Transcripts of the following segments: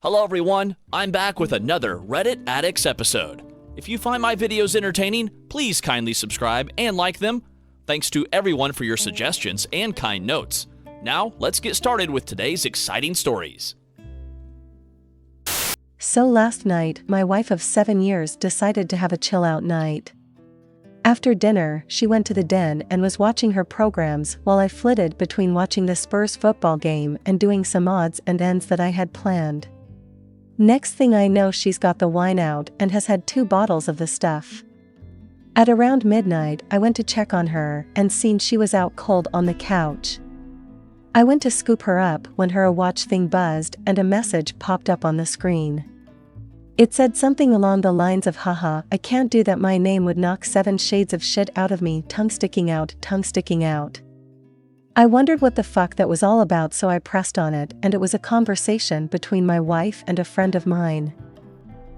Hello everyone, I'm back with another Reddit Addicts episode. If you find my videos entertaining, please kindly subscribe and like them. Thanks to everyone for your suggestions and kind notes. Now, let's get started with today's exciting stories. So last night, my wife of 7 years decided to have a chill-out night. After dinner, she went to the den and was watching her programs while I flitted between watching the Spurs football game and doing some odds and ends that I had planned. Next thing I know, she's got the wine out and has had 2 bottles of the stuff. At around midnight, I went to check on her and seen she was out cold on the couch. I went to scoop her up when her iwatch thing buzzed and a message popped up on the screen. It said something along the lines of, "Haha, I can't do that, my name would knock 7 shades of shit out of me, tongue sticking out, tongue sticking out." I wondered what the fuck that was all about, so I pressed on it, and it was a conversation between my wife and a friend of mine.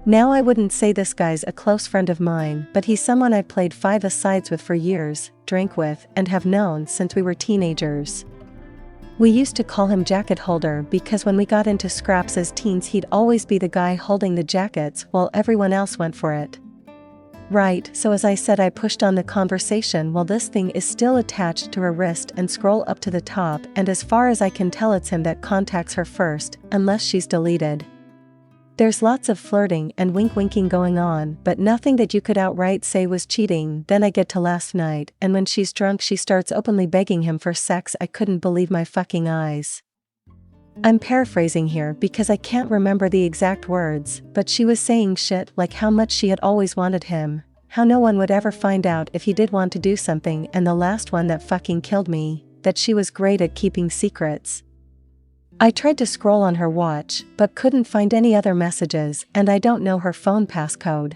Now, I wouldn't say this guy's a close friend of mine, but he's someone I played 5-a-sides with for years, drank with, and have known since we were teenagers. We used to call him Jacket Holder because when we got into scraps as teens, he'd always be the guy holding the jackets while everyone else went for it. Right, so as I said, I pushed on the conversation while this thing is still attached to her wrist and scroll up to the top, and as far as I can tell, it's him that contacts her first, unless she's deleted. There's lots of flirting and wink-winking going on, but nothing that you could outright say was cheating. Then I get to last night, and when she's drunk, she starts openly begging him for sex. I couldn't believe my fucking eyes. I'm paraphrasing here because I can't remember the exact words, but she was saying shit like how much she had always wanted him, how no one would ever find out if he did want to do something, and the last one that fucking killed me, that she was great at keeping secrets. I tried to scroll on her watch, but couldn't find any other messages, and I don't know her phone passcode.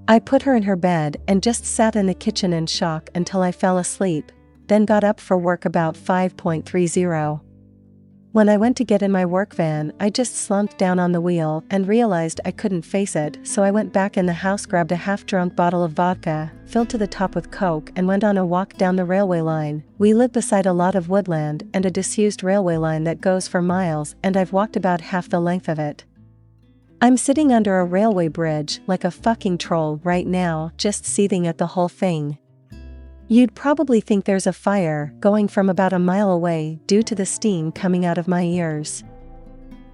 I put her in her bed and just sat in the kitchen in shock until I fell asleep, then got up for work about 5:30. When I went to get in my work van, I just slumped down on the wheel and realized I couldn't face it, so I went back in the house, grabbed a half-drunk bottle of vodka, filled to the top with Coke, and went on a walk down the railway line. We live beside a lot of woodland and a disused railway line that goes for miles, and I've walked about half the length of it. I'm sitting under a railway bridge like a fucking troll right now, just seething at the whole thing. You'd probably think there's a fire going from about a mile away due to the steam coming out of my ears.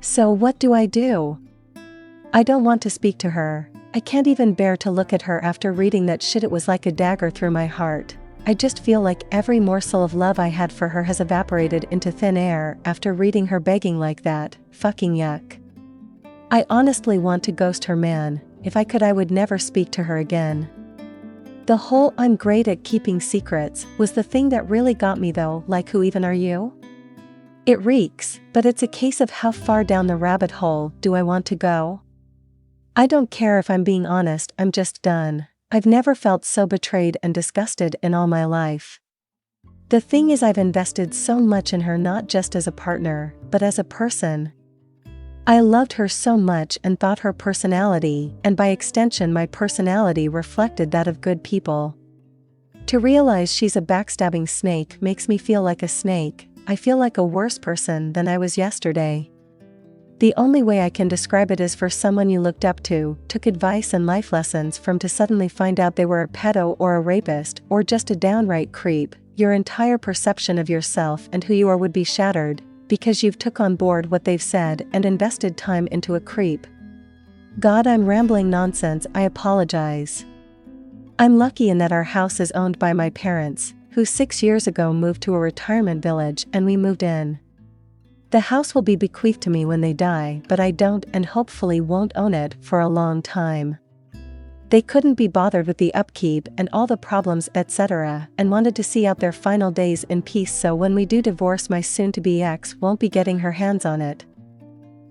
So what do? I don't want to speak to her. I can't even bear to look at her after reading that shit. It was like a dagger through my heart. I just feel like every morsel of love I had for her has evaporated into thin air after reading her begging like that. Fucking yuck. I honestly want to ghost her, man. If I could, I would never speak to her again. The whole "I'm great at keeping secrets" was the thing that really got me though. Like, who even are you? It reeks, but it's a case of how far down the rabbit hole do I want to go? I don't care if I'm being honest, I'm just done. I've never felt so betrayed and disgusted in all my life. The thing is, I've invested so much in her, not just as a partner, but as a person. I loved her so much and thought her personality, and by extension my personality, reflected that of good people. To realize she's a backstabbing snake makes me feel like a snake. I feel like a worse person than I was yesterday. The only way I can describe it is for someone you looked up to, took advice and life lessons from, to suddenly find out they were a pedo or a rapist or just a downright creep. Your entire perception of yourself and who you are would be shattered, because you've took on board what they've said and invested time into a creep. God, I'm rambling nonsense, I apologize. I'm lucky in that our house is owned by my parents, who 6 years ago moved to a retirement village and we moved in. The house will be bequeathed to me when they die, but I don't and hopefully won't own it for a long time. They couldn't be bothered with the upkeep and all the problems, etc., and wanted to see out their final days in peace, so when we do divorce, my soon-to-be ex won't be getting her hands on it.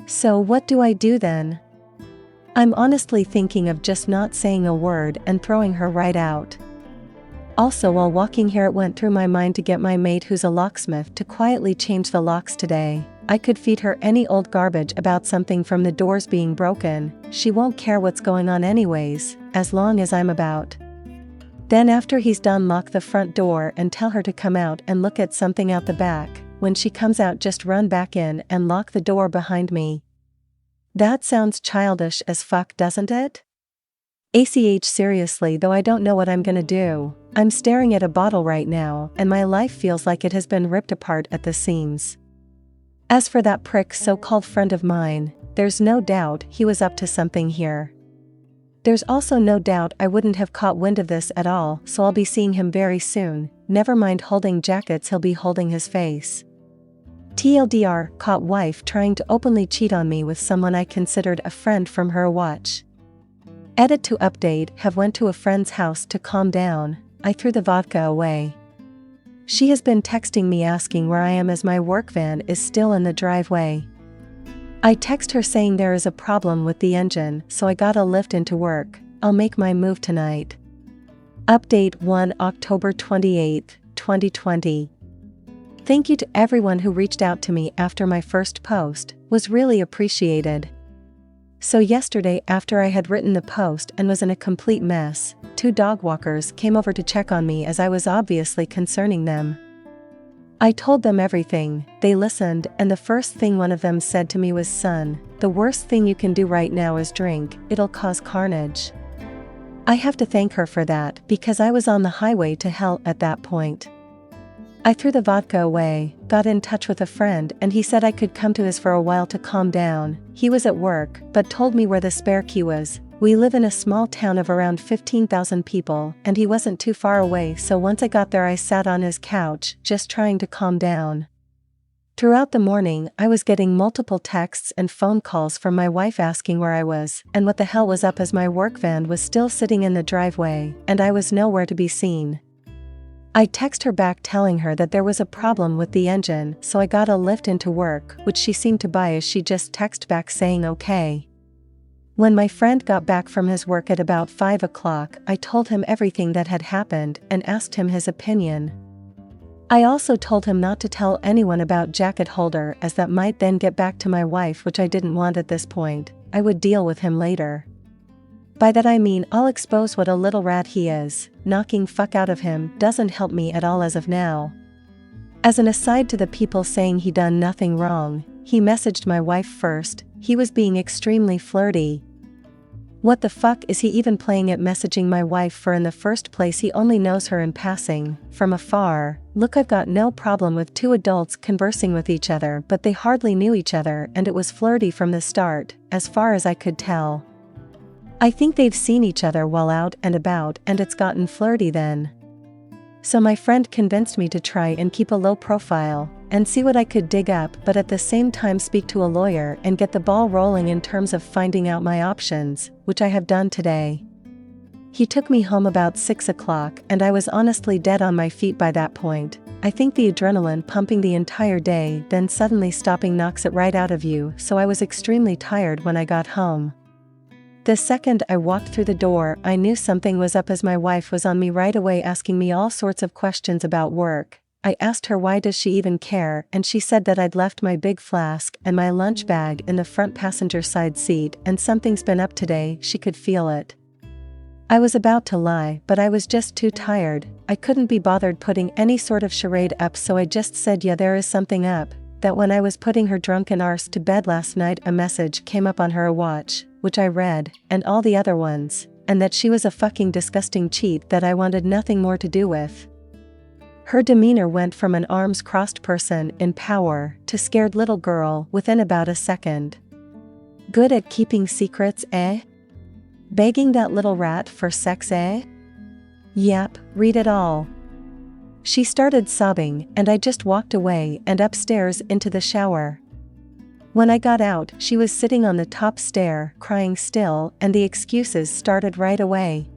So what do I do then? I'm honestly thinking of just not saying a word and throwing her right out. Also, while walking here, it went through my mind to get my mate, who's a locksmith, to quietly change the locks today. I could feed her any old garbage about something from the doors being broken. She won't care what's going on anyways, as long as I'm about. Then after he's done, lock the front door and tell her to come out and look at something out the back. When she comes out, just run back in and lock the door behind me. That sounds childish as fuck, doesn't it? ACH, seriously though, I don't know what I'm gonna do. I'm staring at a bottle right now and my life feels like it has been ripped apart at the seams. As for that prick so-called friend of mine, there's no doubt he was up to something here. There's also no doubt I wouldn't have caught wind of this at all, so I'll be seeing him very soon. Never mind holding jackets, he'll be holding his face. TLDR, caught wife trying to openly cheat on me with someone I considered a friend from her watch. Edit to update, have went to a friend's house to calm down. I threw the vodka away. She has been texting me asking where I am as my work van is still in the driveway. I text her saying there is a problem with the engine, so I got a lift into work. I'll make my move tonight. Update 1 October 28, 2020. Thank you to everyone who reached out to me after my first post, was really appreciated. So yesterday, after I had written the post and was in a complete mess, 2 dog walkers came over to check on me as I was obviously concerning them. I told them everything, they listened, and the first thing one of them said to me was, "Son, the worst thing you can do right now is drink, it'll cause carnage." I have to thank her for that because I was on the highway to hell at that point. I threw the vodka away, got in touch with a friend, and he said I could come to his for a while to calm down. He was at work, but told me where the spare key was. We live in a small town of around 15,000 people, and he wasn't too far away, so once I got there I sat on his couch, just trying to calm down. Throughout the morning, I was getting multiple texts and phone calls from my wife asking where I was, and what the hell was up as my work van was still sitting in the driveway, and I was nowhere to be seen. I text her back telling her that there was a problem with the engine, so I got a lift into work, which she seemed to buy as she just texted back saying okay. When my friend got back from his work at about 5 o'clock, I told him everything that had happened and asked him his opinion. I also told him not to tell anyone about jacket holder as that might then get back to my wife, which I didn't want at this point. I would deal with him later. By that I mean I'll expose what a little rat he is. Knocking fuck out of him doesn't help me at all as of now. As an aside to the people saying he done nothing wrong, he messaged my wife first. He was being extremely flirty. What the fuck is he even playing at messaging my wife for in the first place? He only knows her in passing, from afar. Look, I've got no problem with 2 adults conversing with each other, but they hardly knew each other and it was flirty from the start, as far as I could tell. I think they've seen each other while out and about and it's gotten flirty then. So my friend convinced me to try and keep a low profile, and see what I could dig up, but at the same time speak to a lawyer and get the ball rolling in terms of finding out my options, which I have done today. He took me home about 6 o'clock and I was honestly dead on my feet by that point. I think the adrenaline pumping the entire day then suddenly stopping knocks it right out of you, so I was extremely tired when I got home. The second I walked through the door, I knew something was up as my wife was on me right away asking me all sorts of questions about work. I asked her why does she even care, and she said that I'd left my big flask and my lunch bag in the front passenger side seat and something's been up today, she could feel it. I was about to lie, but I was just too tired. I couldn't be bothered putting any sort of charade up, so I just said yeah, there is something up. That when I was putting her drunken arse to bed last night a message came up on her watch, which I read, and all the other ones, and that she was a fucking disgusting cheat that I wanted nothing more to do with. Her demeanor went from an arms-crossed person in power to scared little girl within about a second. Good at keeping secrets, eh? Begging that little rat for sex, eh? Yep, read it all. She started sobbing and I just walked away and upstairs into the shower. When I got out, she was sitting on the top stair, crying still, and the excuses started right away.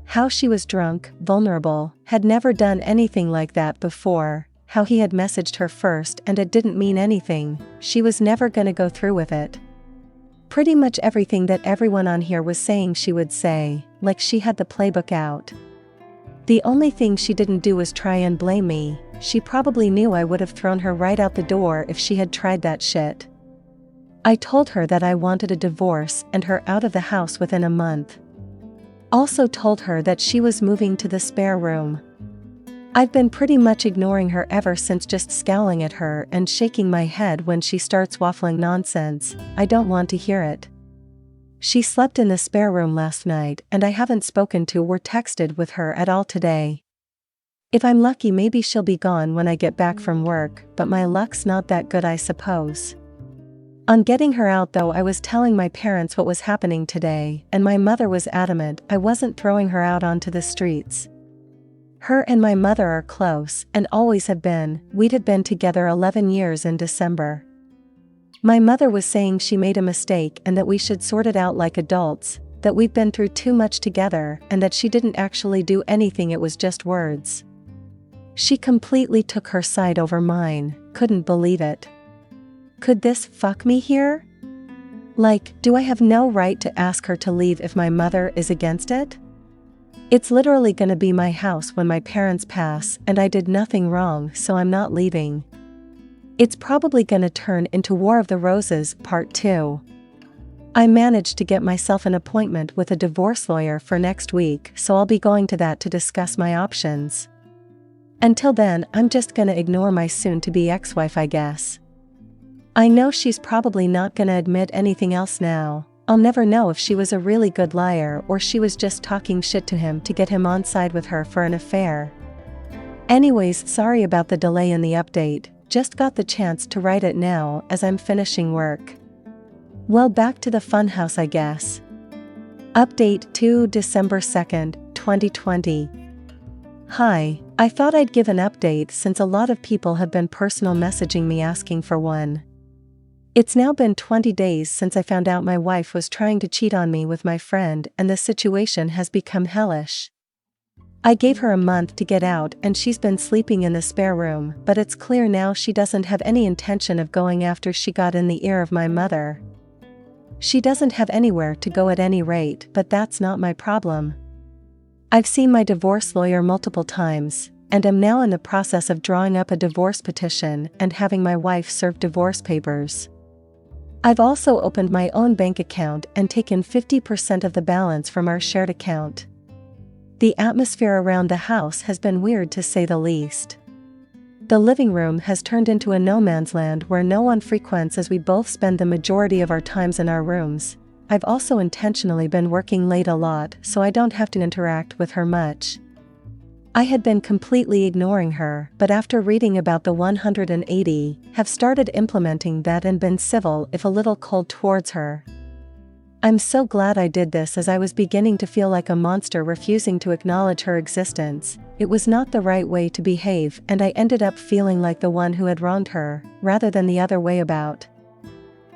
How she was drunk, vulnerable, had never done anything like that before, how he had messaged her first and it didn't mean anything, she was never gonna go through with it. Pretty much everything that everyone on here was saying she would say, like she had the playbook out. The only thing she didn't do was try and blame me. She probably knew I would have thrown her right out the door if she had tried that shit. I told her that I wanted a divorce and her out of the house within a month. Also told her that she was moving to the spare room. I've been pretty much ignoring her ever since, just scowling at her and shaking my head when she starts waffling nonsense. I don't want to hear it. She slept in the spare room last night and I haven't spoken to or texted with her at all today. If I'm lucky, maybe she'll be gone when I get back from work, but my luck's not that good, I suppose. On getting her out though, I was telling my parents what was happening today, and my mother was adamant I wasn't throwing her out onto the streets. Her and my mother are close, and always have been. We'd have been together 11 years in December. My mother was saying she made a mistake and that we should sort it out like adults, that we've been through too much together and that she didn't actually do anything, it was just words. She completely took her side over mine, couldn't believe it. Could this fuck me here? Like, do I have no right to ask her to leave if my mother is against it? It's literally gonna be my house when my parents pass, and I did nothing wrong, so I'm not leaving. It's probably gonna turn into War of the Roses Part 2. I managed to get myself an appointment with a divorce lawyer for next week, so I'll be going to that to discuss my options. Until then, I'm just gonna ignore my soon-to-be ex-wife, I guess. I know she's probably not gonna admit anything else now. I'll never know if she was a really good liar or she was just talking shit to him to get him on side with her for an affair. Anyways, sorry about the delay in the update, just got the chance to write it now as I'm finishing work. Well, back to the funhouse, I guess. Update to December 2nd, 2020. Hi, I thought I'd give an update since a lot of people have been personal messaging me asking for one. It's now been 20 days since I found out my wife was trying to cheat on me with my friend, and the situation has become hellish. I gave her a month to get out and she's been sleeping in the spare room, but it's clear now she doesn't have any intention of going after she got in the ear of my mother. She doesn't have anywhere to go at any rate, but that's not my problem. I've seen my divorce lawyer multiple times, and am now in the process of drawing up a divorce petition and having my wife serve divorce papers. I've also opened my own bank account and taken 50% of the balance from our shared account. The atmosphere around the house has been weird, to say the least. The living room has turned into a no man's land where no one frequents, as we both spend the majority of our times in our rooms. I've also intentionally been working late a lot so I don't have to interact with her much. I had been completely ignoring her, but after reading about the 180, have started implementing that and been civil if a little cold towards her. I'm so glad I did this, as I was beginning to feel like a monster refusing to acknowledge her existence. It was not the right way to behave, and I ended up feeling like the one who had wronged her, rather than the other way about.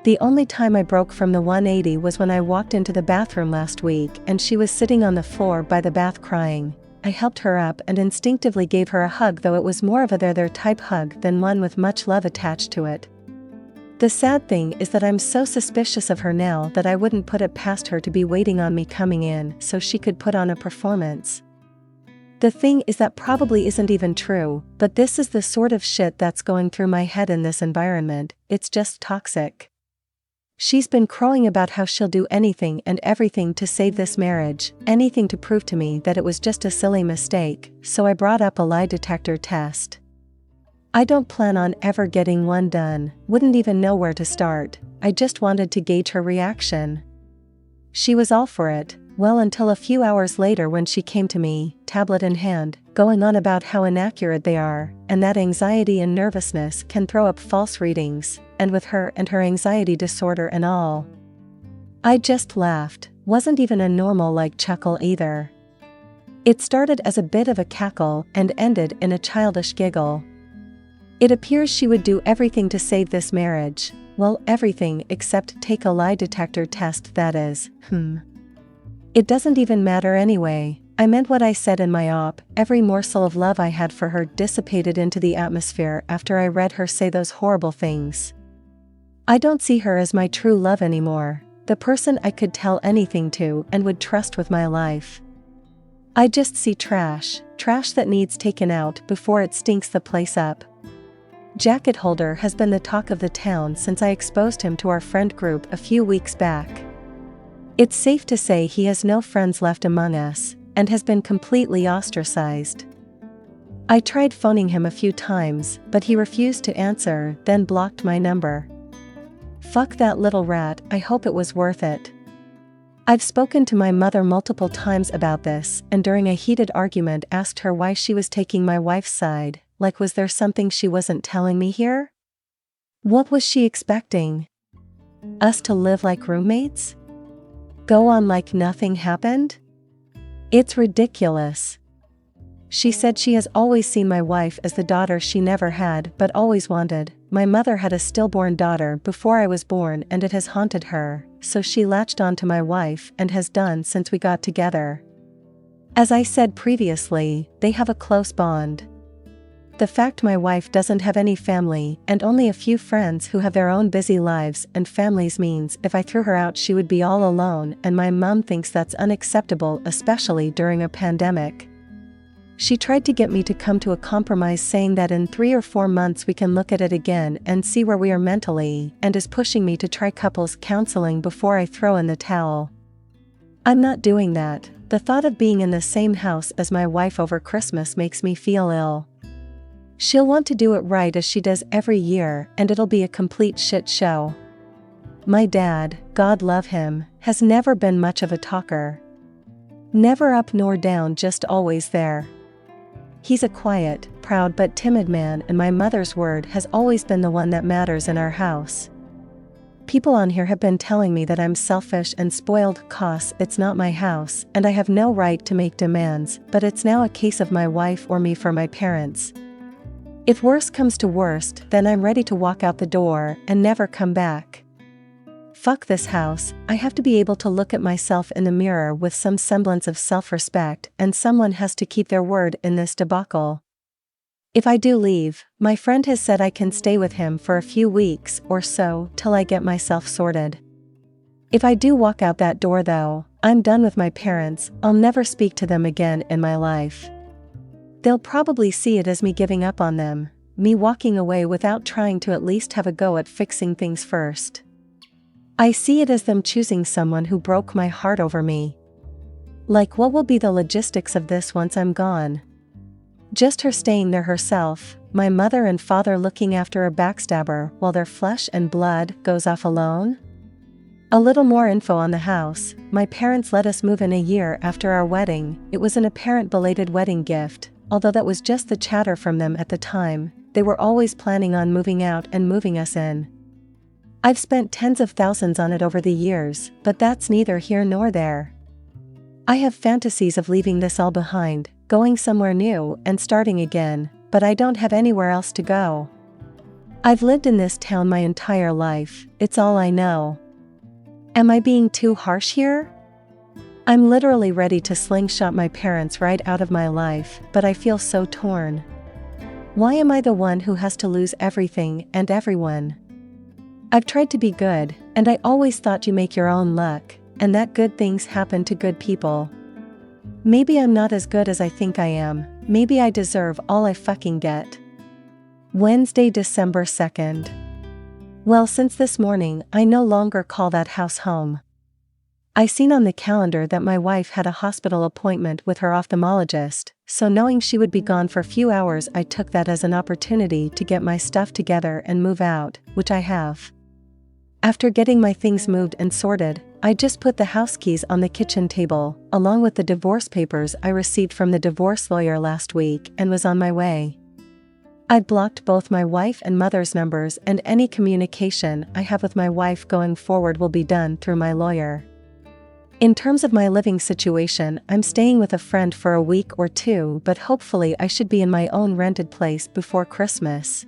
The only time I broke from the 180 was when I walked into the bathroom last week and she was sitting on the floor by the bath crying. I helped her up and instinctively gave her a hug, though it was more of a there type hug than one with much love attached to it. The sad thing is that I'm so suspicious of her now that I wouldn't put it past her to be waiting on me coming in so she could put on a performance. The thing is, that probably isn't even true, but this is the sort of shit that's going through my head in this environment. It's just toxic. She's been crowing about how she'll do anything and everything to save this marriage, anything to prove to me that it was just a silly mistake, so I brought up a lie detector test. I don't plan on ever getting one done, wouldn't even know where to start. I just wanted to gauge her reaction. She was all for it, well, until a few hours later when she came to me, tablet in hand, going on about how inaccurate they are, and that anxiety and nervousness can throw up false readings, and with her and her anxiety disorder and all. I just laughed, wasn't even a normal chuckle either. It started as a bit of a cackle and ended in a childish giggle. It appears she would do everything to save this marriage, well, everything except take a lie detector test, that is. It doesn't even matter anyway. I meant what I said in my op. Every morsel of love I had for her dissipated into the atmosphere after I read her say those horrible things. I don't see her as my true love anymore, the person I could tell anything to and would trust with my life. I just see trash that needs taken out before it stinks the place up. Jacket holder has been the talk of the town since I exposed him to our friend group a few weeks back. It's safe to say he has no friends left among us, and has been completely ostracized. I tried phoning him a few times, but he refused to answer, then blocked my number. Fuck that little rat, I hope it was worth it. I've spoken to my mother multiple times about this, and during a heated argument asked her why she was taking my wife's side, like was there something she wasn't telling me here? What was she expecting? Us to live like roommates? Go on like nothing happened? It's ridiculous. She said she has always seen my wife as the daughter she never had but always wanted. My mother had a stillborn daughter before I was born and it has haunted her, so she latched onto my wife and has done since we got together. As I said previously, they have a close bond. The fact my wife doesn't have any family and only a few friends who have their own busy lives and families means if I threw her out she would be all alone, and my mom thinks that's unacceptable, especially during a pandemic. She tried to get me to come to a compromise, saying that in 3 or 4 months we can look at it again and see where we are mentally, and is pushing me to try couples counseling before I throw in the towel. I'm not doing that. The thought of being in the same house as my wife over Christmas makes me feel ill. She'll want to do it right as she does every year, and it'll be a complete shit show. My dad, God love him, has never been much of a talker. Never up nor down, just always there. He's a quiet, proud but timid man, and my mother's word has always been the one that matters in our house. People on here have been telling me that I'm selfish and spoiled 'cause it's not my house and I have no right to make demands, but it's now a case of my wife or me for my parents. If worse comes to worst, then I'm ready to walk out the door and never come back. Fuck this house. I have to be able to look at myself in the mirror with some semblance of self-respect, and someone has to keep their word in this debacle. If I do leave, my friend has said I can stay with him for a few weeks or so till I get myself sorted. If I do walk out that door though, I'm done with my parents. I'll never speak to them again in my life. They'll probably see it as me giving up on them, me walking away without trying to at least have a go at fixing things first. I see it as them choosing someone who broke my heart over me. Like, what will be the logistics of this once I'm gone? Just her staying there herself, my mother and father looking after a backstabber while their flesh and blood goes off alone? A little more info on the house. My parents let us move in a year after our wedding. It was an apparent belated wedding gift, although that was just the chatter from them at the time. They were always planning on moving out and moving us in. I've spent tens of thousands on it over the years, but that's neither here nor there. I have fantasies of leaving this all behind, going somewhere new and starting again, but I don't have anywhere else to go. I've lived in this town my entire life, it's all I know. Am I being too harsh here? I'm literally ready to slingshot my parents right out of my life, but I feel so torn. Why am I the one who has to lose everything and everyone? I've tried to be good, and I always thought you make your own luck, and that good things happen to good people. Maybe I'm not as good as I think I am. Maybe I deserve all I fucking get. Wednesday, December 2nd. Well, since this morning, I no longer call that house home. I seen on the calendar that my wife had a hospital appointment with her ophthalmologist, so knowing she would be gone for a few hours, I took that as an opportunity to get my stuff together and move out, which I have. After getting my things moved and sorted, I just put the house keys on the kitchen table, along with the divorce papers I received from the divorce lawyer last week, and was on my way. I'd blocked both my wife and mother's numbers, and any communication I have with my wife going forward will be done through my lawyer. In terms of my living situation, I'm staying with a friend for a week or two, but hopefully I should be in my own rented place before Christmas.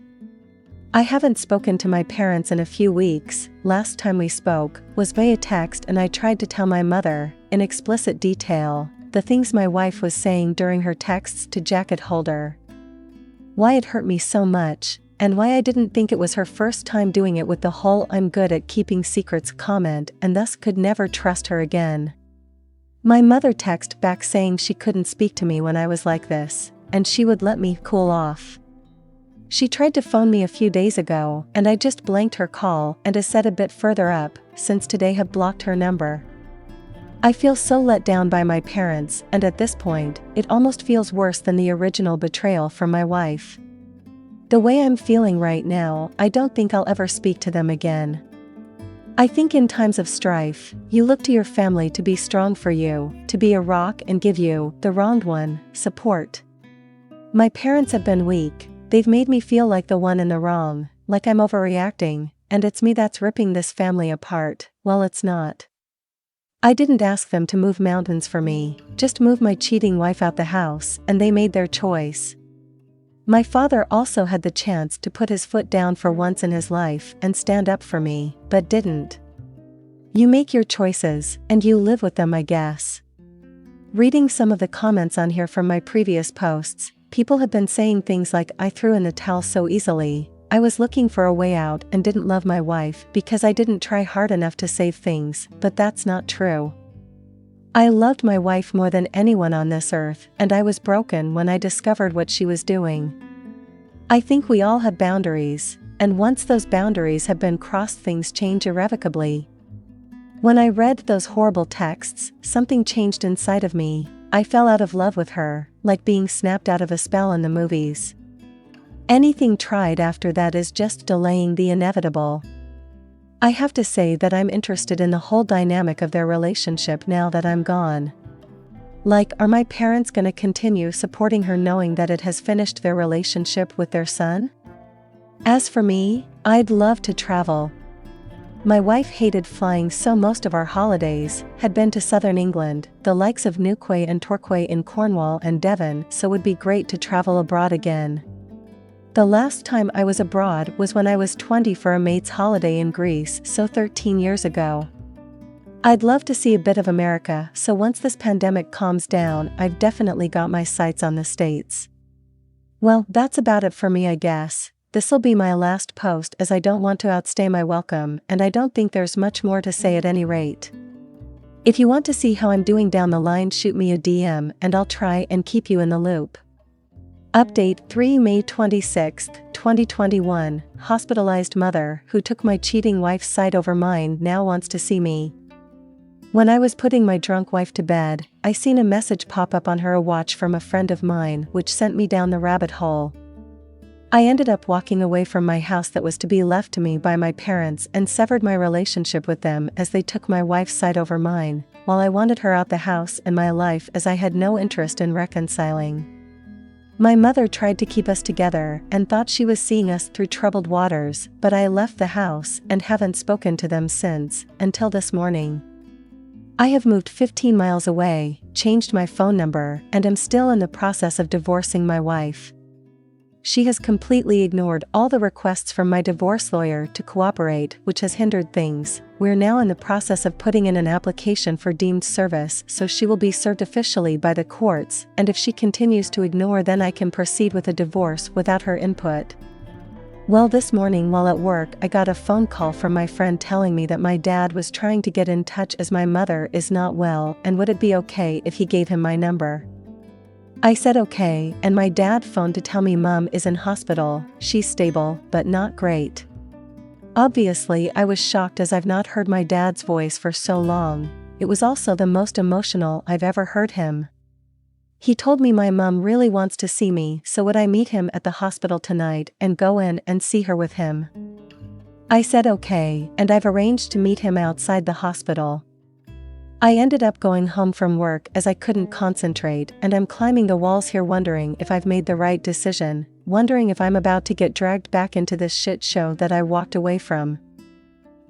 I haven't spoken to my parents in a few weeks. Last time we spoke was via text, and I tried to tell my mother, in explicit detail, the things my wife was saying during her texts to Jacket Holder. Why it hurt me so much, and why I didn't think it was her first time doing it with the whole "I'm good at keeping secrets" comment, and thus could never trust her again. My mother texted back saying she couldn't speak to me when I was like this, and she would let me cool off. She tried to phone me a few days ago, and I just blanked her call, and as said a bit further up, since today have blocked her number. I feel so let down by my parents, and at this point, it almost feels worse than the original betrayal from my wife. The way I'm feeling right now, I don't think I'll ever speak to them again. I think in times of strife, you look to your family to be strong for you, to be a rock and give you, the wronged one, support. My parents have been weak, they've made me feel like the one in the wrong, like I'm overreacting, and it's me that's ripping this family apart. Well, it's not. I didn't ask them to move mountains for me, just move my cheating wife out the house, and they made their choice. My father also had the chance to put his foot down for once in his life and stand up for me, but didn't. You make your choices, and you live with them, I guess. Reading some of the comments on here from my previous posts, people have been saying things like, I threw in the towel so easily, I was looking for a way out and didn't love my wife because I didn't try hard enough to save things, but that's not true. I loved my wife more than anyone on this earth, and I was broken when I discovered what she was doing. I think we all have boundaries, and once those boundaries have been crossed, things change irrevocably. When I read those horrible texts, something changed inside of me. I fell out of love with her, like being snapped out of a spell in the movies. Anything tried after that is just delaying the inevitable. I have to say that I'm interested in the whole dynamic of their relationship now that I'm gone. Like, are my parents gonna continue supporting her knowing that it has finished their relationship with their son? As for me, I'd love to travel. My wife hated flying, so most of our holidays had been to southern England, the likes of Newquay and Torquay in Cornwall and Devon, so it would be great to travel abroad again. The last time I was abroad was when I was 20 for a mate's holiday in Greece, so 13 years ago. I'd love to see a bit of America, so once this pandemic calms down, I've definitely got my sights on the States. Well, that's about it for me, I guess. This'll be my last post as I don't want to outstay my welcome, and I don't think there's much more to say at any rate. If you want to see how I'm doing down the line, shoot me a DM and I'll try and keep you in the loop. Update 3 May 26, 2021, hospitalized mother who took my cheating wife's side over mine now wants to see me. When I was putting my drunk wife to bed, I seen a message pop up on her iwatch from a friend of mine which sent me down the rabbit hole. I ended up walking away from my house that was to be left to me by my parents and severed my relationship with them as they took my wife's side over mine, while I wanted her out the house and my life as I had no interest in reconciling. My mother tried to keep us together and thought she was seeing us through troubled waters, but I left the house and haven't spoken to them since, until this morning. I have moved 15 miles away, changed my phone number, and am still in the process of divorcing my wife. She has completely ignored all the requests from my divorce lawyer to cooperate, which has hindered things. We're now in the process of putting in an application for deemed service, so she will be served officially by the courts, and if she continues to ignore, then I can proceed with a divorce without her input. Well, this morning while at work, I got a phone call from my friend telling me that my dad was trying to get in touch as my mother is not well, and would it be okay if he gave him my number. I said okay, and my dad phoned to tell me Mom is in hospital, she's stable, but not great. Obviously I was shocked as I've not heard my dad's voice for so long. It was also the most emotional I've ever heard him. He told me my mom really wants to see me, so would I meet him at the hospital tonight and go in and see her with him. I said okay, and I've arranged to meet him outside the hospital. I ended up going home from work as I couldn't concentrate, and I'm climbing the walls here wondering if I've made the right decision, wondering if I'm about to get dragged back into this shit show that I walked away from.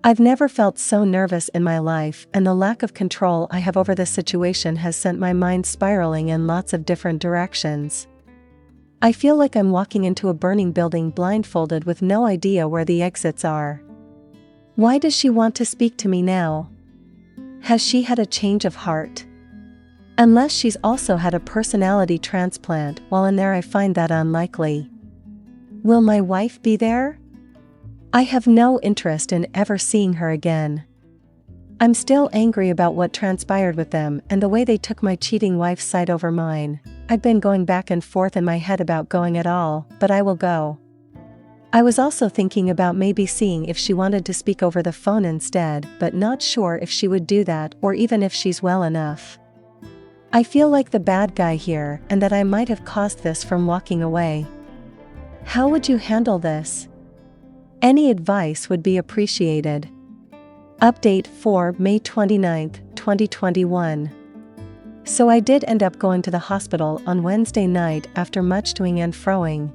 I've never felt so nervous in my life, and the lack of control I have over the situation has sent my mind spiraling in lots of different directions. I feel like I'm walking into a burning building blindfolded with no idea where the exits are. Why does she want to speak to me now? Has she had a change of heart? Unless she's also had a personality transplant. While in there, I find that unlikely. Will my wife be there? I have no interest in ever seeing her again. I'm still angry about what transpired with them and the way they took my cheating wife's side over mine. I've been going back and forth in my head about going at all, but I will go. I was also thinking about maybe seeing if she wanted to speak over the phone instead, but not sure if she would do that or even if she's well enough. I feel like the bad guy here and that I might have caused this from walking away. How would you handle this? Any advice would be appreciated. Update for May 29, 2021. So I did end up going to the hospital on Wednesday night after much toing and froing.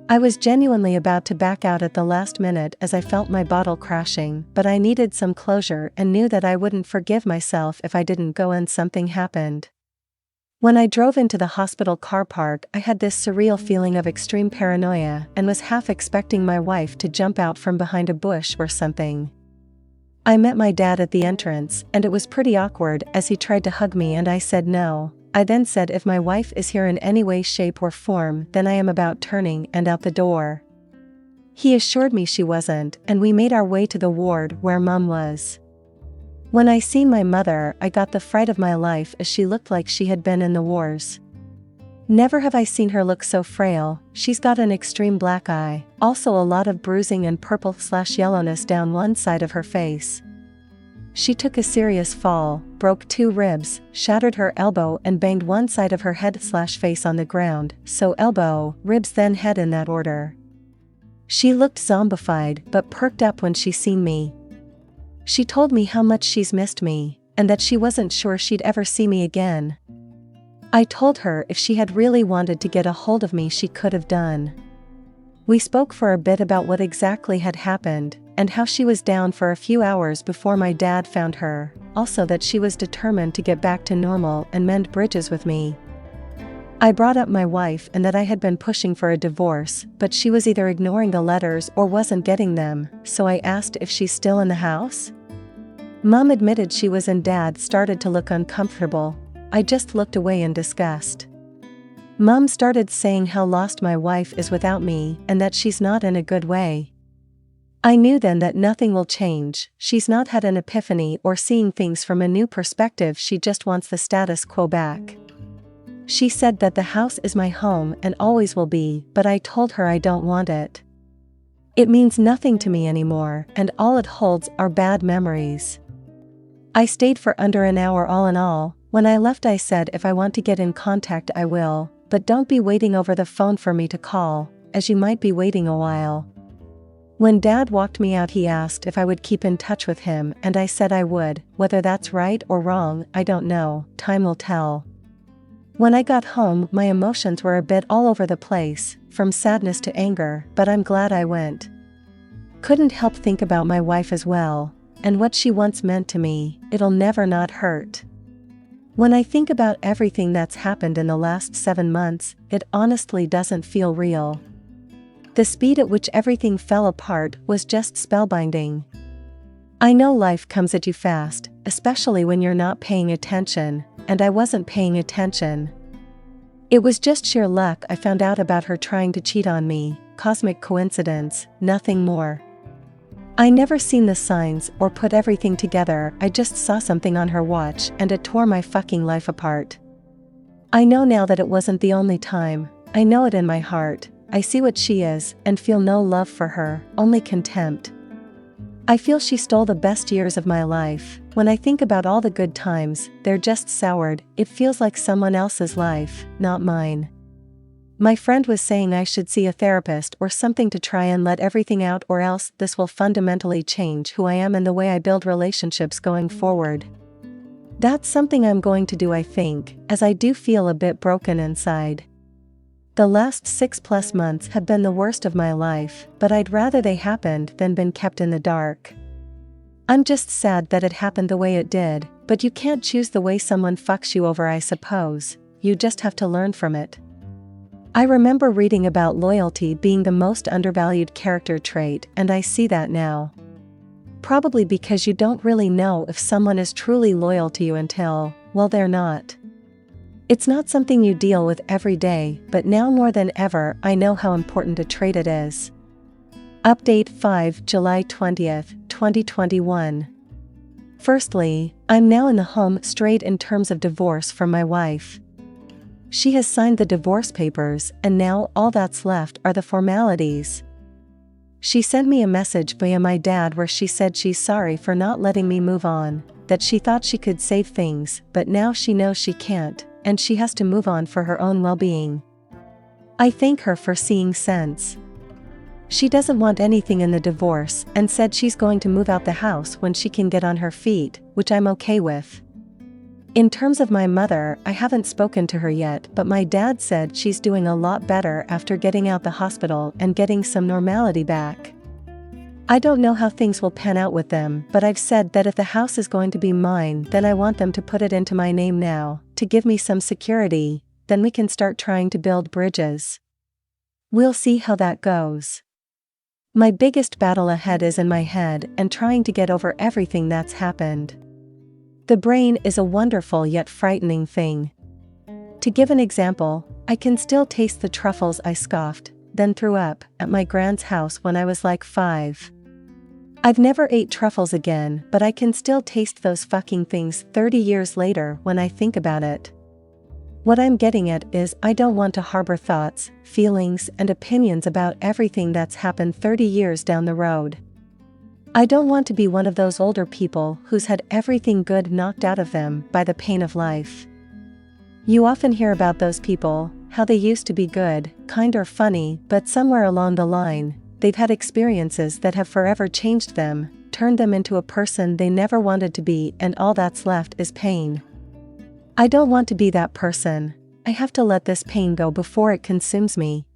I was genuinely about to back out at the last minute as I felt my bottle crashing, but I needed some closure and knew that I wouldn't forgive myself if I didn't go and something happened. When I drove into the hospital car park, I had this surreal feeling of extreme paranoia and was half expecting my wife to jump out from behind a bush or something. I met my dad at the entrance, and it was pretty awkward as he tried to hug me and I said no. I then said if my wife is here in any way, shape or form, then I am about turning and out the door. He assured me she wasn't, and we made our way to the ward where Mum was. When I seen my mother, I got the fright of my life as she looked like she had been in the wars. Never have I seen her look so frail. She's got an extreme black eye, also a lot of bruising and purple/yellowness down one side of her face. She took a serious fall, broke 2 ribs, shattered her elbow and banged one side of her head/face on the ground, so elbow, ribs then head in that order. She looked zombified but perked up when she seen me. She told me how much she's missed me, and that she wasn't sure she'd ever see me again. I told her if she had really wanted to get a hold of me she could have done. We spoke for a bit about what exactly had happened, and how she was down for a few hours before my dad found her, also that she was determined to get back to normal and mend bridges with me. I brought up my wife and that I had been pushing for a divorce, but she was either ignoring the letters or wasn't getting them, so I asked if she's still in the house. Mum admitted she was and Dad started to look uncomfortable. I just looked away in disgust. Mum started saying how lost my wife is without me and that she's not in a good way. I knew then that nothing will change. She's not had an epiphany or seeing things from a new perspective, she just wants the status quo back. She said that the house is my home and always will be, but I told her I don't want it. It means nothing to me anymore, and all it holds are bad memories. I stayed for under an hour all in all. When I left I said if I want to get in contact I will, but don't be waiting over the phone for me to call, as you might be waiting a while. When Dad walked me out he asked if I would keep in touch with him and I said I would. Whether that's right or wrong, I don't know, time will tell. When I got home my emotions were a bit all over the place, from sadness to anger, but I'm glad I went. Couldn't help think about my wife as well, and what she once meant to me. It'll never not hurt. When I think about everything that's happened in the last 7 months, it honestly doesn't feel real. The speed at which everything fell apart was just spellbinding. I know life comes at you fast, especially when you're not paying attention, and I wasn't paying attention. It was just sheer luck I found out about her trying to cheat on me, cosmic coincidence, nothing more. I never seen the signs or put everything together, I just saw something on her watch and it tore my fucking life apart. I know now that it wasn't the only time, I know it in my heart. I see what she is, and feel no love for her, only contempt. I feel she stole the best years of my life. When I think about all the good times, they're just soured. It feels like someone else's life, not mine. My friend was saying I should see a therapist or something to try and let everything out, or else this will fundamentally change who I am and the way I build relationships going forward. That's something I'm going to do, I think, as I do feel a bit broken inside. The last 6+ months have been the worst of my life, but I'd rather they happened than been kept in the dark. I'm just sad that it happened the way it did, but you can't choose the way someone fucks you over, I suppose. You just have to learn from it. I remember reading about loyalty being the most undervalued character trait, and I see that now. Probably because you don't really know if someone is truly loyal to you until, well, they're not. It's not something you deal with every day, but now more than ever I know how important a trait it is. Update 5 July 20th, 2021. Firstly, I'm now in the home straight in terms of divorce from my wife. She has signed the divorce papers, and now all that's left are the formalities. She sent me a message via my dad where she said she's sorry for not letting me move on, that she thought she could save things, but now she knows she can't, and she has to move on for her own well-being. I thank her for seeing sense. She doesn't want anything in the divorce and said she's going to move out the house when she can get on her feet, which I'm okay with. In terms of my mother, I haven't spoken to her yet, but my dad said she's doing a lot better after getting out the hospital and getting some normality back. I don't know how things will pan out with them, but I've said that if the house is going to be mine, then I want them to put it into my name now, to give me some security, then we can start trying to build bridges. We'll see how that goes. My biggest battle ahead is in my head and trying to get over everything that's happened. The brain is a wonderful yet frightening thing. To give an example, I can still taste the truffles I scoffed, then threw up, at my grand's house when I was like 5. I've never ate truffles again, but I can still taste those fucking things 30 years later when I think about it. What I'm getting at is I don't want to harbor thoughts, feelings, and opinions about everything that's happened 30 years down the road. I don't want to be one of those older people who's had everything good knocked out of them by the pain of life. You often hear about those people, how they used to be good, kind or funny, but somewhere along the line, they've had experiences that have forever changed them, turned them into a person they never wanted to be, and all that's left is pain. I don't want to be that person. I have to let this pain go before it consumes me.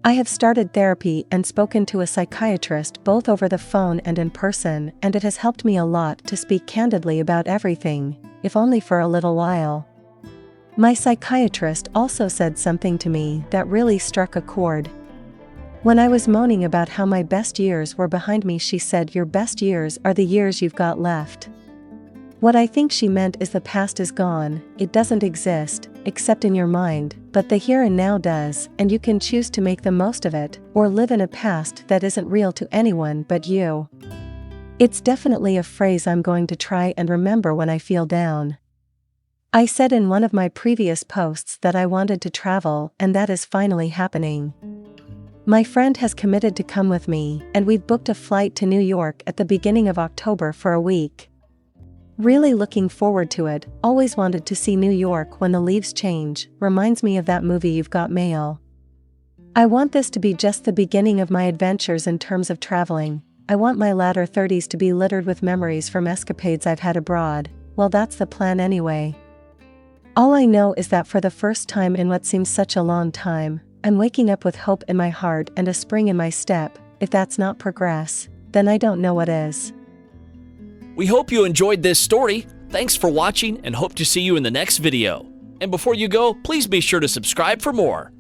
I have started therapy and spoken to a psychiatrist both over the phone and in person, and it has helped me a lot to speak candidly about everything, if only for a little while. My psychiatrist also said something to me that really struck a chord. When I was moaning about how my best years were behind me, she said, "Your best years are the years you've got left." What I think she meant is the past is gone, it doesn't exist, except in your mind, but the here and now does, and you can choose to make the most of it, or live in a past that isn't real to anyone but you. It's definitely a phrase I'm going to try and remember when I feel down. I said in one of my previous posts that I wanted to travel, and that is finally happening. My friend has committed to come with me, and we've booked a flight to New York at the beginning of October for a week. Really looking forward to it, always wanted to see New York when the leaves change, reminds me of that movie You've Got Mail. I want this to be just the beginning of my adventures in terms of traveling. I want my latter 30s to be littered with memories from escapades I've had abroad. Well, that's the plan anyway. All I know is that for the first time in what seems such a long time, I'm waking up with hope in my heart and a spring in my step. If that's not progress, then I don't know what is. We hope you enjoyed this story. Thanks for watching and hope to see you in the next video. And before you go, please be sure to subscribe for more.